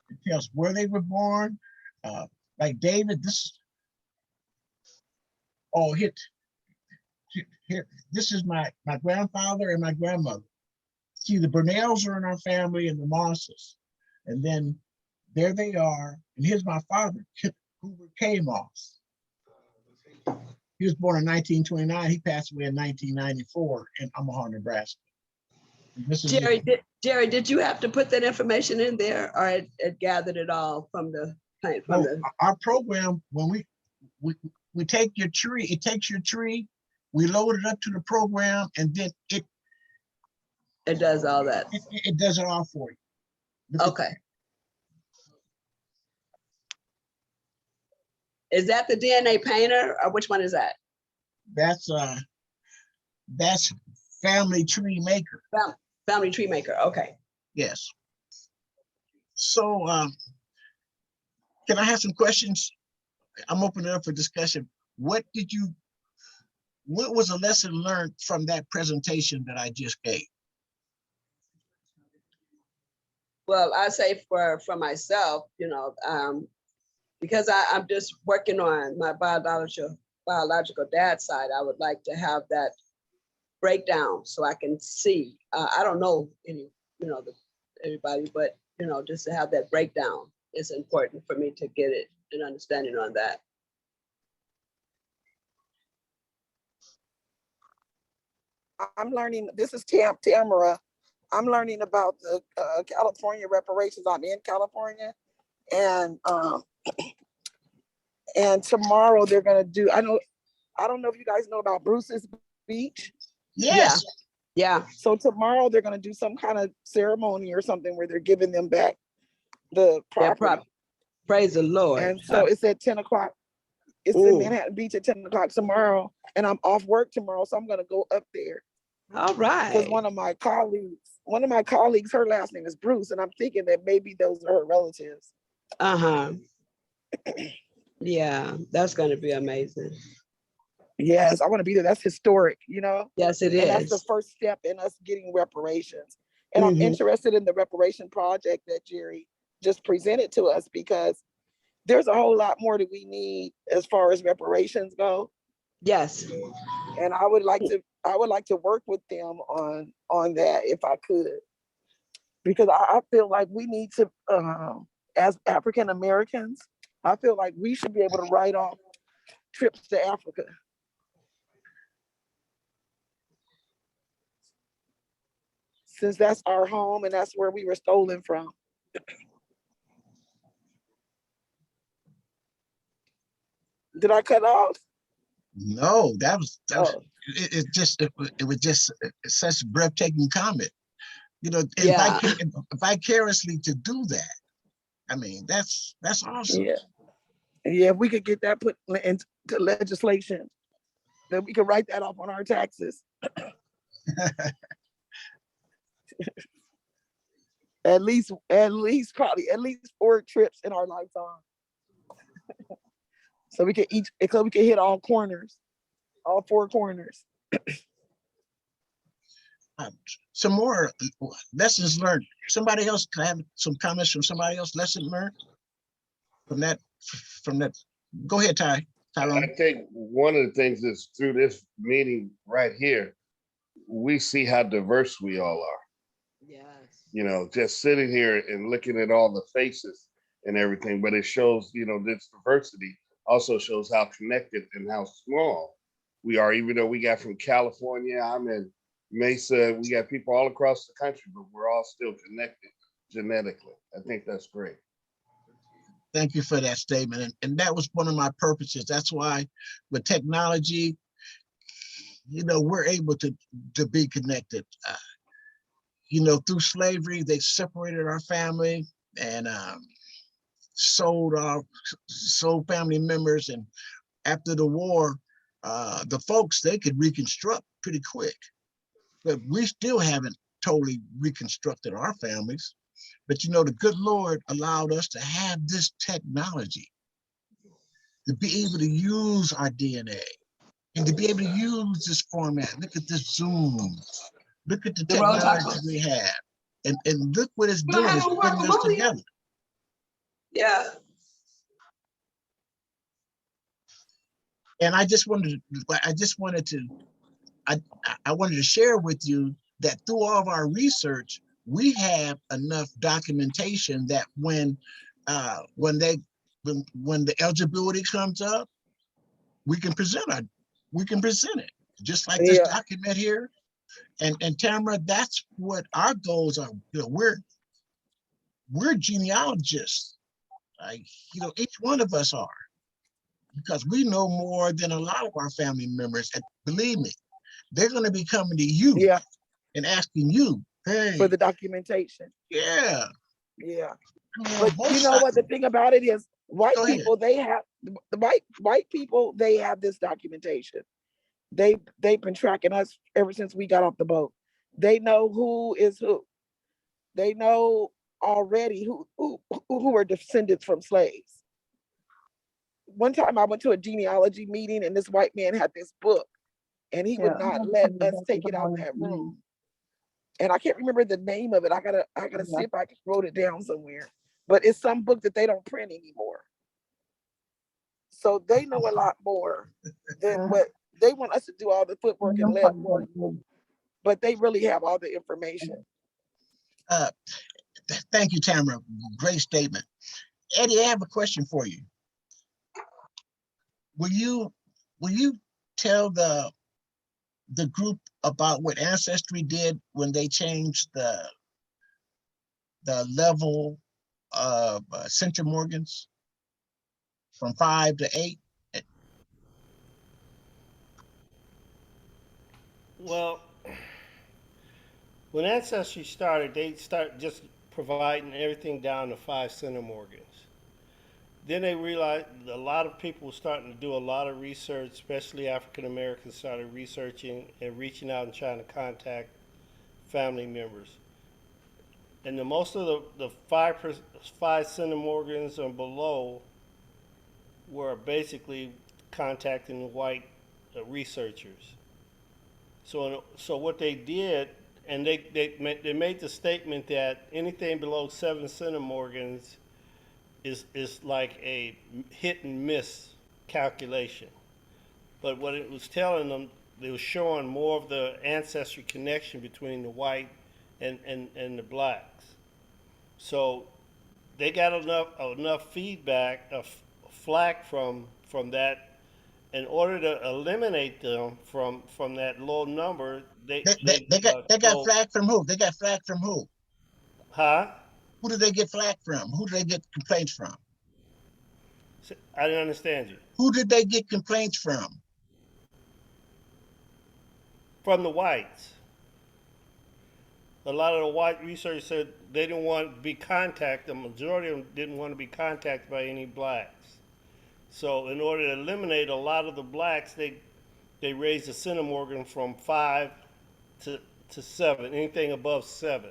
It tells where they were born. Like David, here, this is my grandfather and my grandmother. See, the Burnells are in our family, and the Mosses. And then there they are. And here's my father, Hoover K. Moss. He was born in 1929. He passed away in 1994 in Omaha, Nebraska. Jerry, did you have to put that information in there, or it gathered it all from the plant? Our program, when we take your tree, it takes your tree, we load it up to the program, and then it does all that. It does it all for you. Okay. Is that the DNA painter or which one is that? That's Family Tree Maker. Family Tree Maker, okay. Yes. So can I have some questions? I'm opening it up for discussion. What was a lesson learned from that presentation that I just gave? Well, I say for myself, you know, because I'm just working on my biological dad's side, I would like to have that breakdown so I can see. I don't know everybody, but you know, just to have that breakdown is important for me to get it an understanding on that. I'm learning, this is Tamara. I'm learning about the California reparations. I'm in California, and tomorrow they're gonna do, I don't know if you guys know about Bruce's Beach. Yes. Yeah. So tomorrow they're gonna do some kind of ceremony or something where they're giving them back the property. Praise the Lord. And so it's at 10 o'clock. It's in Manhattan Beach at 10 o'clock tomorrow. And I'm off work tomorrow, so I'm gonna go up there. All right. Because one of my colleagues, her last name is Bruce, and I'm thinking that maybe those are her relatives. Uh-huh. Yeah, that's gonna be amazing. Yes, I want to be there. That's historic, you know? Yes, it And that's is. the first step in us getting reparations. And I'm interested in the reparation project that Jerry just presented to us, because there's a whole lot more that we need as far as reparations go. Yes. And I would like to work with them on that if I could, because I feel like we need to, as African Americans, I feel like we should be able to write off trips to Africa. Since that's our home and that's where we were stolen from. Did I cut off? No, that was it was just such a breathtaking comment. You know, vicariously to do that. I mean, that's awesome. Yeah. Yeah, if we could get that put into legislation, then we could write that off on our taxes. at least 4 trips in our lifetime. So we could hit all corners, all 4 corners. Some more lessons learned. Somebody else, can I have some comments from somebody else? Lesson learned from that. Go ahead, Tyrone. I think one of the things is through this meeting right here, we see how diverse we all are. Yes. You know, just sitting here and looking at all the faces and everything, but it shows, you know, this diversity also shows how connected and how small we are, even though we got from California, I'm in Mesa, we got people all across the country, but we're all still connected genetically. I think that's great. Thank you for that statement. And that was one of my purposes. That's why with technology, you know, we're able to be connected. You know, through slavery, they separated our family and sold family members. And after the war, the folks, they could reconstruct pretty quick. But we still haven't totally reconstructed our families. But you know, the good Lord allowed us to have this technology to be able to use our DNA and to be able to use this format. Look at this Zoom. Look at the technology we have. And look what it's doing, it's bringing us together. Yeah. And I wanted to share with you that through all of our research, we have enough documentation that when the eligibility comes up, we can present it, just like this document here. And Tamara, that's what our goals are. You know, we're genealogists. You know, each one of us are, because we know more than a lot of our family members. And believe me, they're going to be coming to you and asking you, hey, for the documentation. Yeah. Yeah. But you know what the thing about it is, White Go ahead. people, they have the white people, they have this documentation. They've been tracking us ever since we got off the boat. They know who is who. They know already who are descendants from slaves. One time I went to a genealogy meeting and this white man had this book and he would not let us take it out that room. And I can't remember the name of it. I gotta see if I can wrote it down somewhere. But it's some book that they don't print anymore. So they know a lot more than what they want us to do all the footwork and lead work, but they really have all the information. Thank you, Tamara. Great statement. Eddie, I have a question for you. Will you tell the group about what Ancestry did when they changed the level of centimorgans from 5 to 8? Well, when Ancestry started, they started just providing everything down to 5 centimorgans. Then they realized a lot of people were starting to do a lot of research, especially African Americans started researching and reaching out and trying to contact family members. And most of the 5 centimorgans and below were basically contacting the white researchers. So what they did, and they made the statement that anything below 7 centimorgans is like a hit and miss calculation. But what it was telling them, it was showing more of the ancestry connection between the white and the blacks. So they got enough feedback of flack from that. In order to eliminate them from that low number, they got flack from who? They got flack from who? Huh? Who did they get flack from? Who did they get complaints from? I didn't understand you. Who did they get complaints from? From the whites. A lot of the white researchers said they didn't want to be contacted. The majority of them didn't want to be contacted by any blacks. So in order to eliminate a lot of the blacks, they raised the centimorgan from 5 to 7. Anything above 7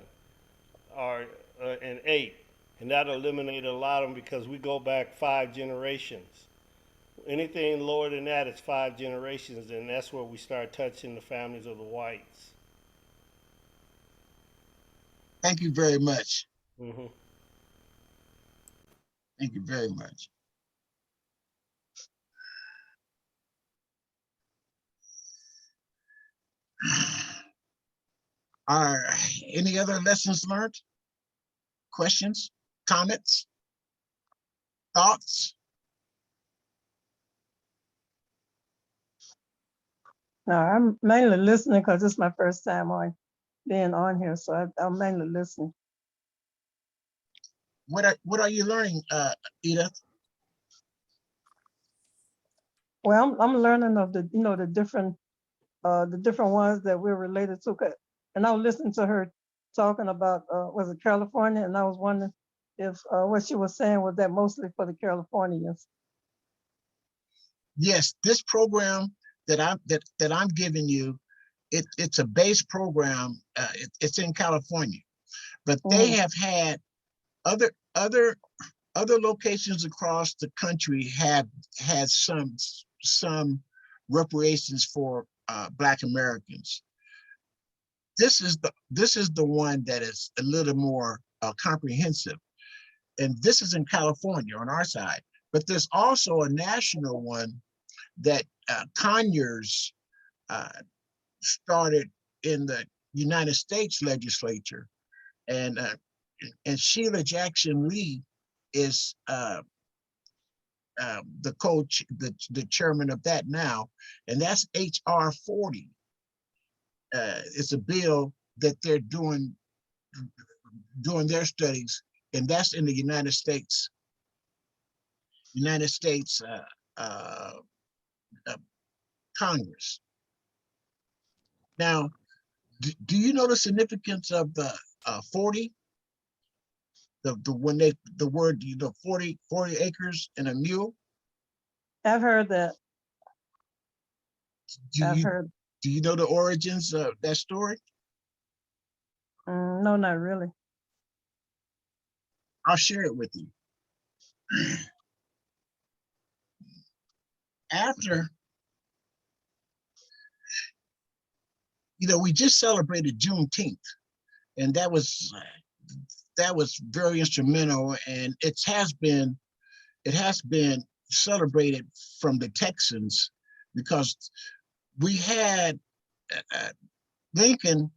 or and 8, and that eliminated a lot of them because we go back 5 generations. Anything lower than that is 5 generations, and that's where we start touching the families of the whites. Thank you very much. Mm-hmm. Thank you very much. Are any other lessons learned? Questions, comments, thoughts? No, I'm mainly listening because it's my first time on being on here, so I'm mainly listening. What are you learning, Edith? Well, I'm learning of the the different ones that we're related to. And I was listening to her talking about was it California, and I was wondering if what she was saying was that mostly for the Californians. Yes, this program that I'm giving you, it's a base program. It's in California, but they have had other locations across the country have had some reparations for Black Americans. This is the one that is a little more comprehensive, and this is in California on our side. But there's also a national one that Conyers started in the United States legislature, and Sheila Jackson Lee is the chairman of that now, and that's HR 40. It's a bill that they're doing their studies, and that's in the United States Congress. Now, do you know the significance of the 40? the word, 40 acres and a mule? I've heard that. Do I've you, heard. do you know the origins of that story? No, not really. I'll share it with you. After, we just celebrated Juneteenth, and that was very instrumental, and it has been celebrated from the Texans, because we had Lincoln,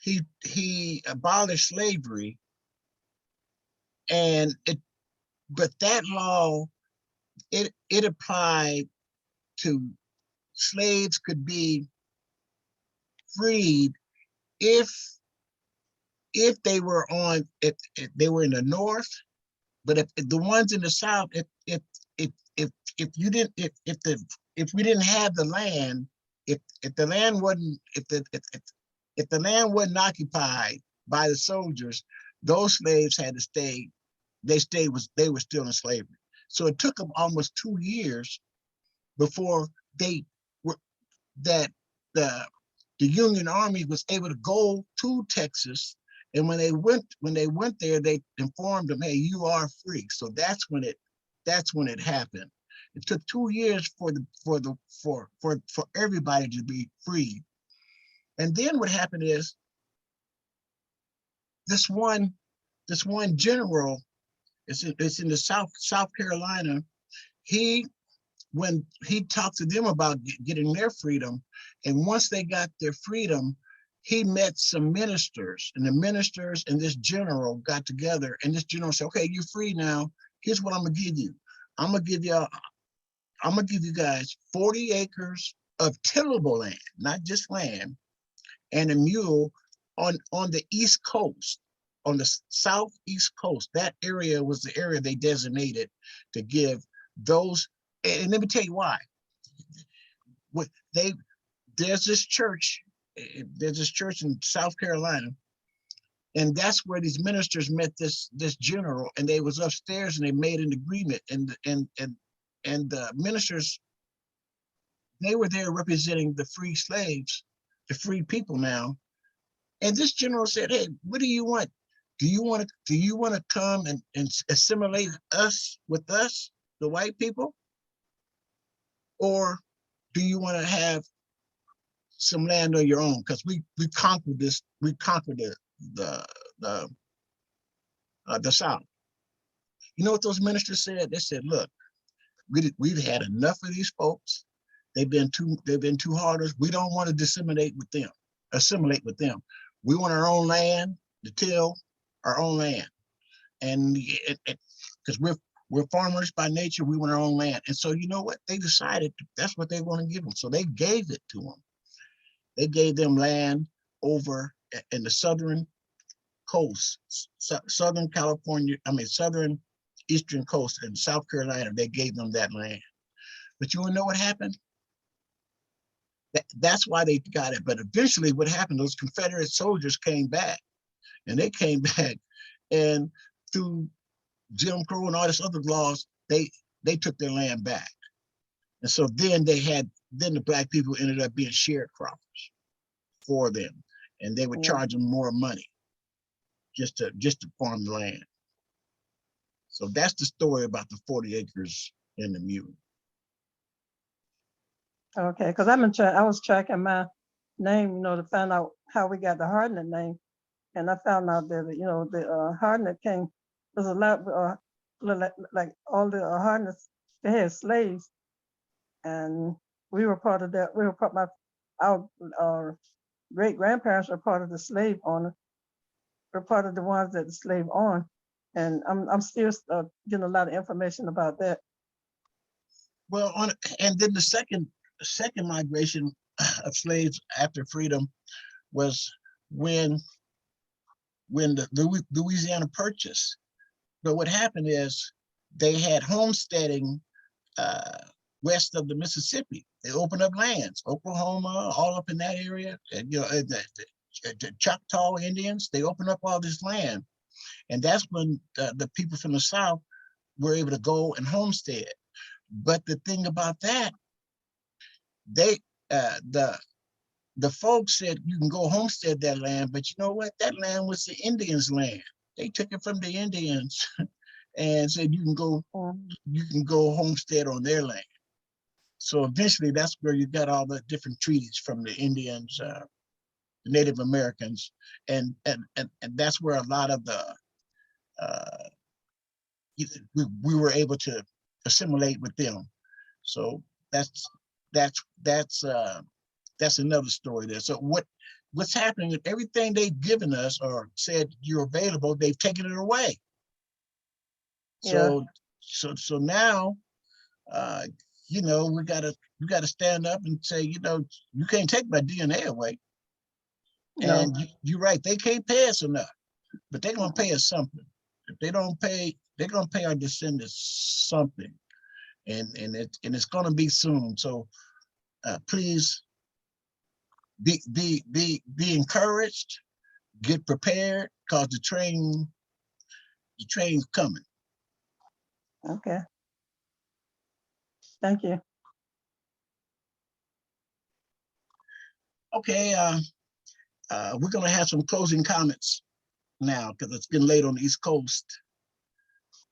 he abolished slavery, but that law, it applied to slaves could be freed if they were if they were in the North, but if the ones in the South, if you didn't, if we didn't have the land, if the land wasn't, if the land wasn't occupied by the soldiers, those slaves had to stay. They were still in slavery. So it took them almost 2 years before the Union Army was able to go to Texas. And when they went there, they informed them, hey, you are free. So that's when it happened. It took 2 years for everybody to be free. And then what happened is this one general, it's in the South Carolina. When he talked to them about getting their freedom, and once they got their freedom, he met some ministers, and the ministers and this general got together, and this general said, okay, you're free now. Here's what I'm gonna give you. I'm gonna give you guys 40 acres of tillable land, not just land, and a mule on the East Coast, on the Southeast coast. That area was the area they designated to give those. And let me tell you why. There's this church in South Carolina, and that's where these ministers met this general, and they was upstairs and they made an agreement, and the ministers, they were there representing the free slaves, the free people now. And this general said, hey, what do you want? Do you want to come and assimilate us with us, the white people? Or do you want to have some land on your own? Because we conquered the South. You know what those ministers said? They said, look, we've had enough of these folks. They've been too hard. We don't want to assimilate with them. We want our own land, to till our own land. And because we're farmers by nature, we want our own land. And so you know what? They decided that's what they want to give them. So they gave it to them. They gave them land over in the southern coast, Southern California, southern eastern coast in South Carolina. They gave them that land. But you wanna know what happened? That's why they got it. But eventually what happened, those Confederate soldiers came back, and they came back, and through Jim Crow and all this other laws, they took their land back. And so then the black people ended up being sharecroppers for them, and they would charge them more money just to farm the land. So that's the story about the 40 acres and the mule. Okay, because I was tracking my name, to find out how we got the Hardnett name, and I found out that the Hardnett came. There's a lot like all the Hardnetts, they had slaves, and we were part of that. We were our great grandparents were part of the slave owner. We're part of the ones that the slave owned, and I'm still getting a lot of information about that. Well, and then the second migration of slaves after freedom was when the Louisiana Purchase. But what happened is they had homesteading west of the Mississippi. They opened up lands, Oklahoma, all up in that area. And, the Choctaw Indians, they opened up all this land. And that's when the people from the South were able to go and homestead. But the thing about that, they the folks said you can go homestead that land, but you know what? That land was the Indians' land. They took it from the Indians and said you can go homestead on their land. So eventually that's where you got all the different treaties from the Indians, the Native Americans, and that's where a lot of the we were able to assimilate with them. So that's another story there. So what's happening is everything they've given us or said you're available, they've taken it away. So so now you know, we gotta stand up and say, you know, you can't take my DNA away. No. And you're right, they can't pay us enough, but they're gonna pay us something. If they don't pay, they're gonna pay our descendants something, and it's gonna be soon. So please be encouraged, get prepared, because the train's coming. Okay. Thank you. Okay, we're gonna have some closing comments now because it's getting late on the East Coast.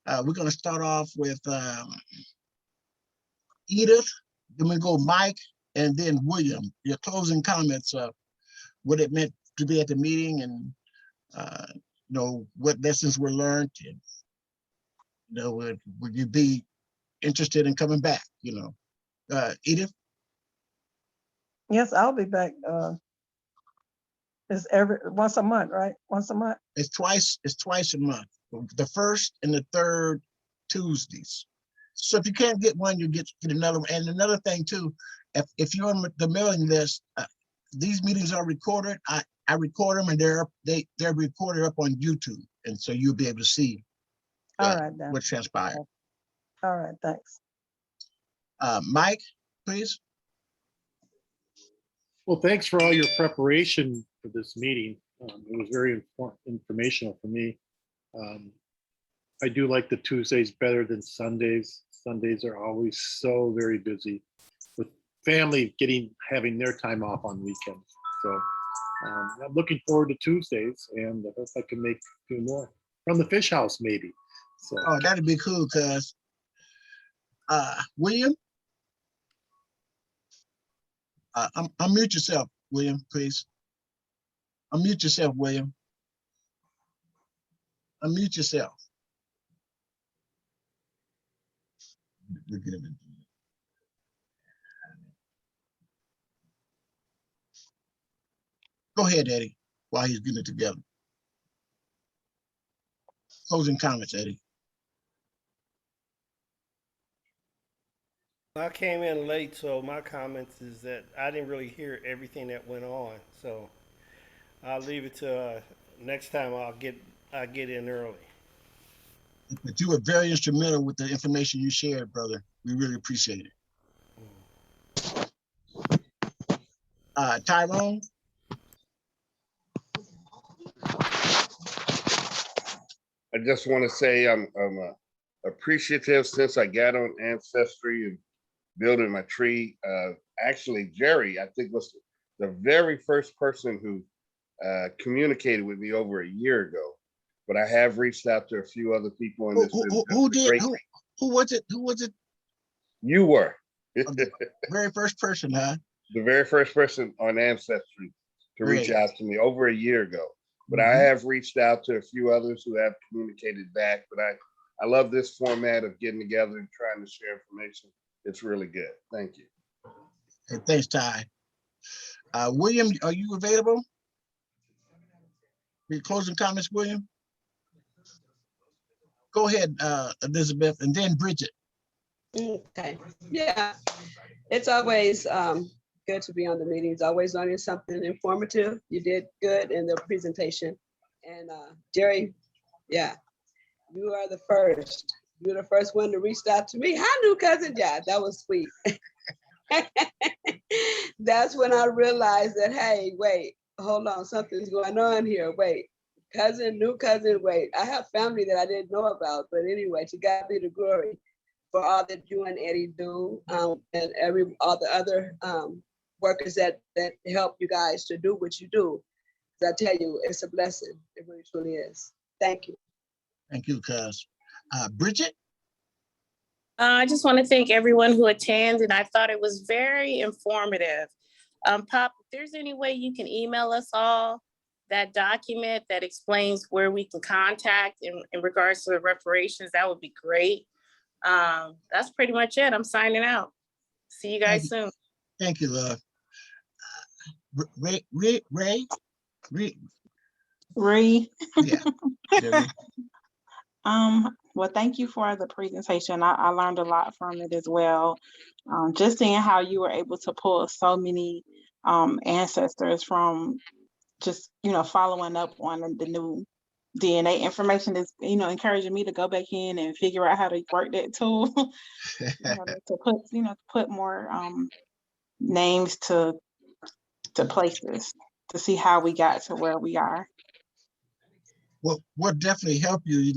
We're gonna start off with Edith, then we go Mike, and then William. Your closing comments of what it meant to be at the meeting, and you know, what lessons were learned, and you know, would you be interested in coming back? You know, Edith. Yes, I'll be back. It's once a month, right? Once a month. It's twice a month. The first and the third Tuesdays. So if you can't get one, you get another one. And another thing too, if you're on the mailing list, these meetings are recorded. I record them, and they're recorded up on YouTube, and so you'll be able to see All right, then. what transpired. All right, thanks. Mike, please. Well, thanks for all your preparation for this meeting. It was very informational for me. I do like the Tuesdays better than Sundays. Sundays are always so very busy with family having their time off on weekends. So I'm looking forward to Tuesdays, and I hope I can make a few more from the fish house maybe. So Oh, that'd be cool, cuz. William, unmute yourself, William, please. Unmute yourself, William. Unmute yourself. Go ahead, Eddie, while he's getting it together. Closing comments, Eddie. I came in late, so my comments is that I didn't really hear everything that went on. So I'll leave it to next time. I'll get in early. But you were very instrumental with the information you shared, brother. We really appreciate it. Tyrone. I just want to say I'm appreciative since I got on Ancestry and building my tree. Actually, Jerry, I think, was the very first person who communicated with me over a year ago. But I have reached out to a few other people in this. Who did? Who was it? Who was it? You were. The very first person, huh? The very first person on Ancestry to reach out to me over a year ago. But I have reached out to a few others who have communicated back. But I love this format of getting together and trying to share information. It's really good. Thank you. Hey, thanks, Ty. William, are you available? Your closing comments, William? Go ahead, Elizabeth, and then Bridget. Okay. Yeah. It's always good to be on the meetings, always learning something informative. You did good in the presentation. And Jerry, yeah, you are the first. You're the first one to reach out to me. Hi, new cousin. Yeah, that was sweet. That's when I realized that, hey, wait, hold on, something's going on here. Wait, cousin, new cousin. Wait, I have family that I didn't know about, but anyway, to God be the glory for all that you and Eddie do, and all the other workers that help you guys to do what you do. 'Cause I tell you, it's a blessing. It really truly is. Thank you. Thank you, cuz. Bridget? I just want to thank everyone who attended. I thought it was very informative. Pop, if there's any way you can email us all that document that explains where we can contact in regards to the reparations, that would be great. That's pretty much it. I'm signing out. See you guys soon. Thank you, love. Ray? Ree. Yeah. Jerry. Well, thank you for the presentation. I learned a lot from it as well. Just seeing how you were able to pull so many ancestors from just, following up on the new DNA information is, encouraging me to go back in and figure out how to work that tool. To put more names to places to see how we got to where we are. Well, we'll definitely help you,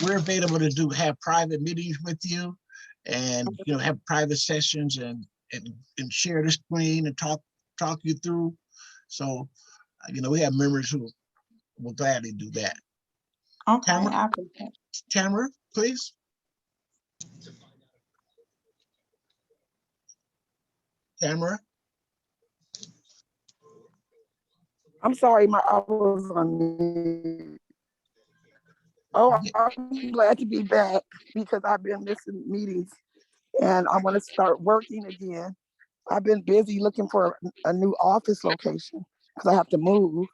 we're available to have private meetings with you and, have private sessions and share the screen and talk you through. So, we have members who will gladly do that. Okay, Tamara, Tamara, please. Tamara? I'm sorry, I was on mute. Oh, I'm glad to be back because I've been missing meetings and I want to start working again. I've been busy looking for a new office location because I have to move.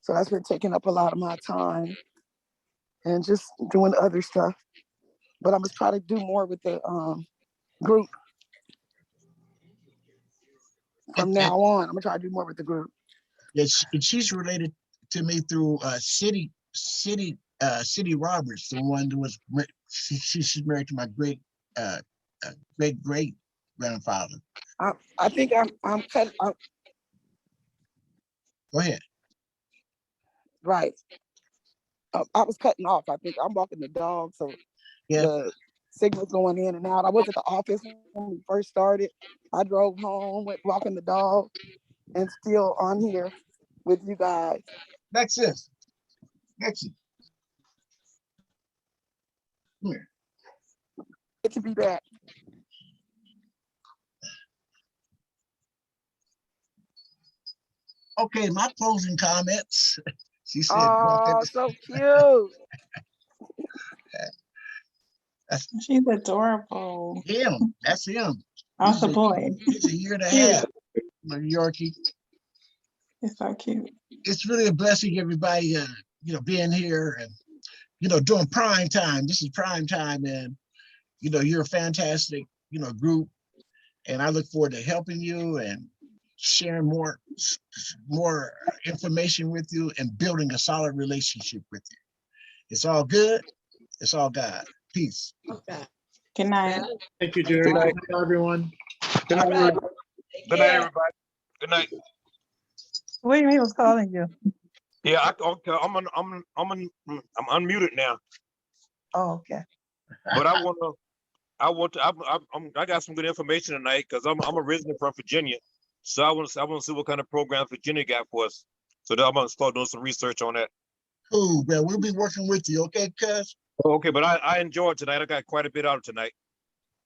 So that's been taking up a lot of my time and just doing other stuff. But I'm gonna try to do more with the group from now on. I'm gonna try to do more with the group. Yes, and she's related to me through City Roberts, the one who was she's married to my great great grandfather. I think I'm cut. Go ahead. Right. I was cutting off. I think I'm walking the dog, so Yeah. the signal's going in and out. I was at the office when we first started. I drove home, went walking the dog, and still on here with you guys. Lexus. Come here. Good to be back. Okay, my closing comments. She said, "Oh, so cute." She's adorable. Him. That's him. That's a boy. He's a year and a half. Yorkie. It's so cute. It's really a blessing, everybody, being here and, doing prime time. This is prime time, and, you're a fantastic, group. And I look forward to helping you and sharing more information with you and building a solid relationship with you. It's all good. It's all God. Peace. Okay. Good night. Thank you, Jerry. Good night, everyone. Good night, Right. Good night, everybody. Good night. William, he was calling you. Yeah, okay. I'm unmuted now, Oh, okay. but I got some good information tonight because I'm originally from Virginia, so I want to see what kind of program Virginia got for us. So I'm gonna start doing some research on that. Cool, man. We'll be working with you, okay, cuz? Okay, but I enjoyed tonight. I got quite a bit out of tonight.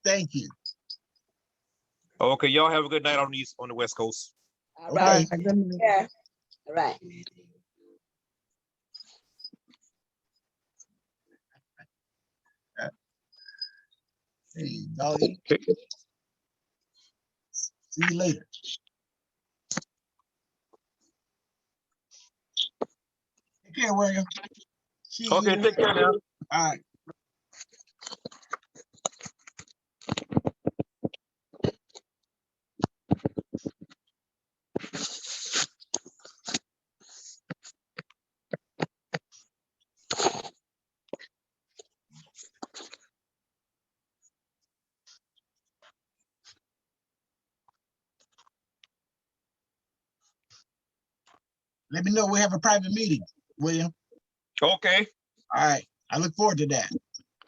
Thank you. Okay, y'all have a good night on the West Coast. All Okay. right. Good night. Yeah. All right. Hey, Dolly. Okay. See you later. Take care, William. See you. Okay, take care now. All right. let me know. We have a private meeting, William. Okay, All right. I look forward to that.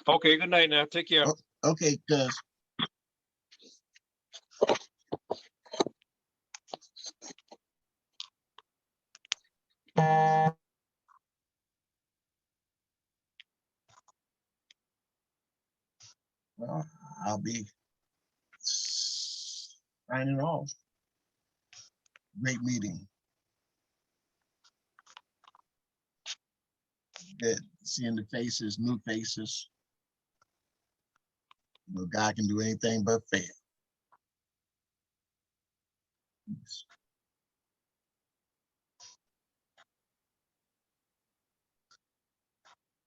okay, good night now. Take care. Okay, cuz. Well, I'll be signing off. Great meeting. Good seeing the faces, new faces. You know, God can do anything but fail.